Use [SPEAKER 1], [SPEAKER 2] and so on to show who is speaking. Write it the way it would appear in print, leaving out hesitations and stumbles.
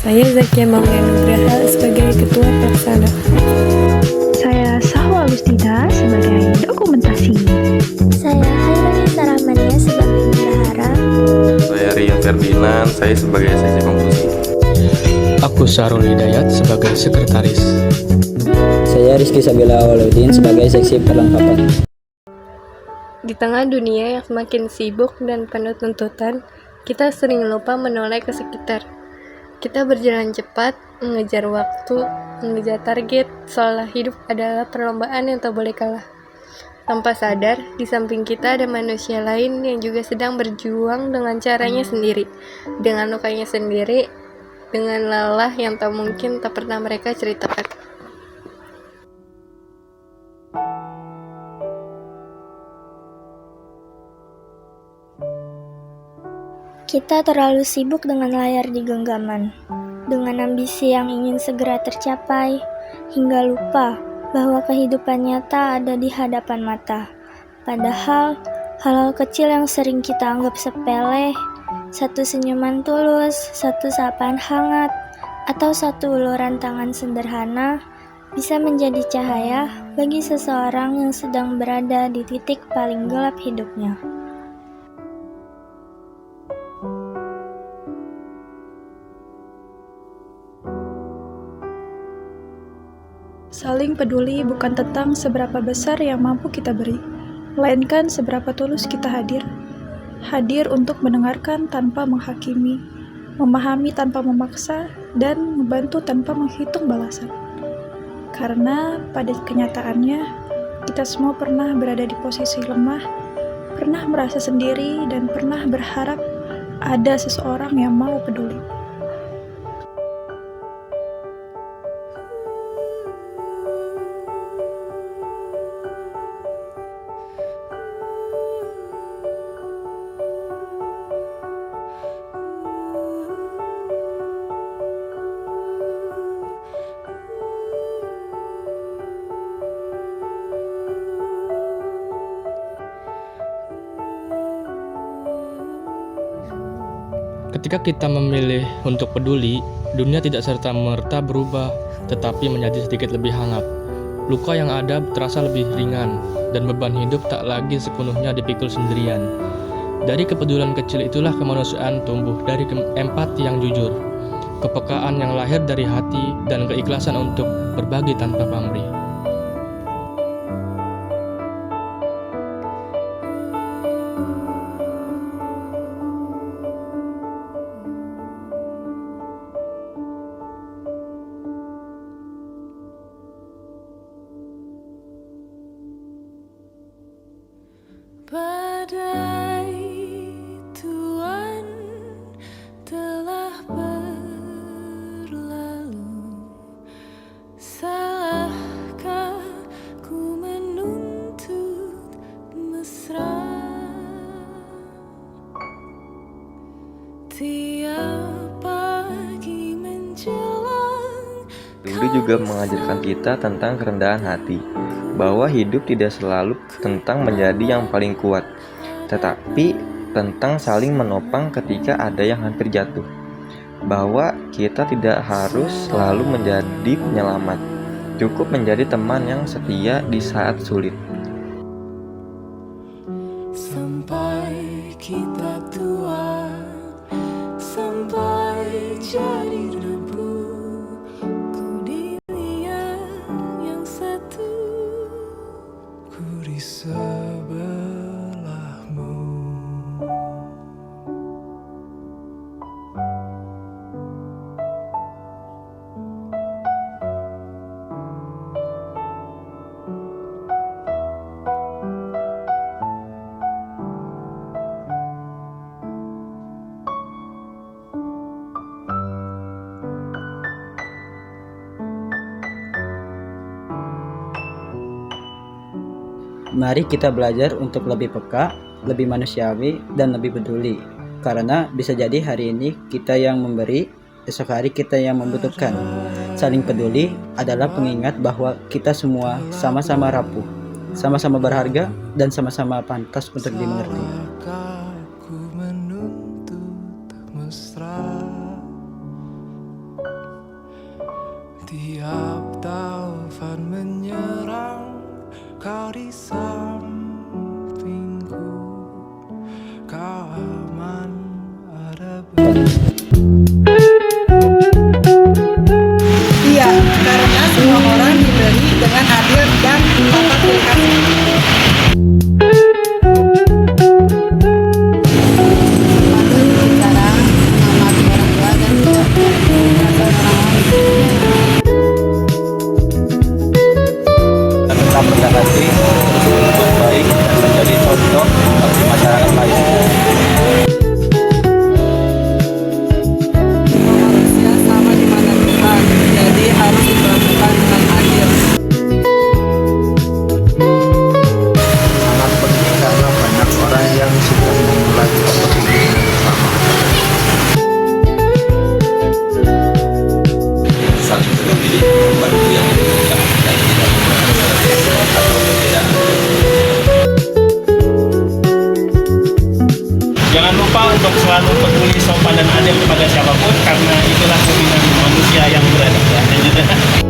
[SPEAKER 1] Saya Zakia Maulana Nugraha sebagai Ketua Pelaksana.
[SPEAKER 2] Saya Sahwa Agustina sebagai dokumentasi.
[SPEAKER 3] Saya Hairunisa Rahmania sebagai bendahara.
[SPEAKER 4] Saya Rian Ferdinand, saya sebagai seksi konklusi.
[SPEAKER 5] Aku Sarul Hidayat sebagai sekretaris.
[SPEAKER 6] Saya Rizky Sabila Awaludin sebagai seksi perlengkapan.
[SPEAKER 1] Di tengah dunia yang semakin sibuk dan penuh tuntutan, kita sering lupa menoleh ke sekitar. Kita berjalan cepat, mengejar waktu, mengejar target, seolah hidup adalah perlombaan yang tak boleh kalah. Tanpa sadar, di samping kita ada manusia lain yang juga sedang berjuang dengan caranya sendiri, dengan lukanya sendiri, dengan lelah yang tak mungkin tak pernah mereka ceritakan.
[SPEAKER 3] Kita terlalu sibuk dengan layar di genggaman, dengan ambisi yang ingin segera tercapai, hingga lupa bahwa kehidupan nyata ada di hadapan mata. Padahal, hal-hal kecil yang sering kita anggap sepele, satu senyuman tulus, satu sapaan hangat, atau satu uluran tangan sederhana, bisa menjadi cahaya bagi seseorang yang sedang berada di titik paling gelap hidupnya.
[SPEAKER 2] Saling peduli bukan tentang seberapa besar yang mampu kita beri, melainkan seberapa tulus kita hadir. Hadir untuk mendengarkan tanpa menghakimi, memahami tanpa memaksa, dan membantu tanpa menghitung balasan. Karena pada kenyataannya, kita semua pernah berada di posisi lemah, pernah merasa sendiri, dan pernah berharap ada seseorang yang mau peduli.
[SPEAKER 5] Ketika kita memilih untuk peduli, dunia tidak serta-merta berubah, tetapi menjadi sedikit lebih hangat. Luka yang ada terasa lebih ringan, dan beban hidup tak lagi sepenuhnya dipikul sendirian. Dari kepedulian kecil itulah kemanusiaan tumbuh, dari empati yang jujur, kepekaan yang lahir dari hati, dan keikhlasan untuk berbagi tanpa pamrih.
[SPEAKER 7] Badai Tuhan telah berlalu, salahkah ku menuntut mesra? Tiap pagi menjelang.
[SPEAKER 4] Rindu juga mengajarkan kita tentang kerendahan hati, bahwa hidup tidak selalu tentang menjadi yang paling kuat, tetapi tentang saling menopang ketika ada yang hampir jatuh. Bahwa kita tidak harus selalu menjadi penyelamat, cukup menjadi teman yang setia di saat sulit.
[SPEAKER 7] Sampai kita tua, sampai jadi debu, ku dilihat yang satu, ku di sebelahmu.
[SPEAKER 6] Mari kita belajar untuk lebih peka, lebih manusiawi, dan lebih peduli. Karena bisa jadi hari ini kita yang memberi, esok hari kita yang membutuhkan. Saling peduli adalah pengingat bahwa kita semua sama-sama rapuh, sama-sama berharga, dan sama-sama pantas untuk dimengerti.
[SPEAKER 7] Salahkah ku menuntut mesra? kau di sampingku, kau aman ada
[SPEAKER 8] Iya, karena semua orang diberi dengan adil dan tanpa pilih kasih. Patut bicara menghormati orang tua dan tidak merasa orang lain.
[SPEAKER 4] Dan tetap rendah hati, berbuat baik, dan menjadi contoh bagi masyarakat lain.
[SPEAKER 8] Manusia sama di mata Tuhan, jadi harus diperlakukan dengan adil.
[SPEAKER 4] Sangat penting karena banyak orang yang sedang memulai kompetisi bersama. Saling peduli membantu yang membutuhkan dan tidak memandang atau perbedaan.
[SPEAKER 9] Jangan lupa untuk selalu peduli, sopan dan adil kepada siapapun, karena itulah keinginan manusia yang beradab.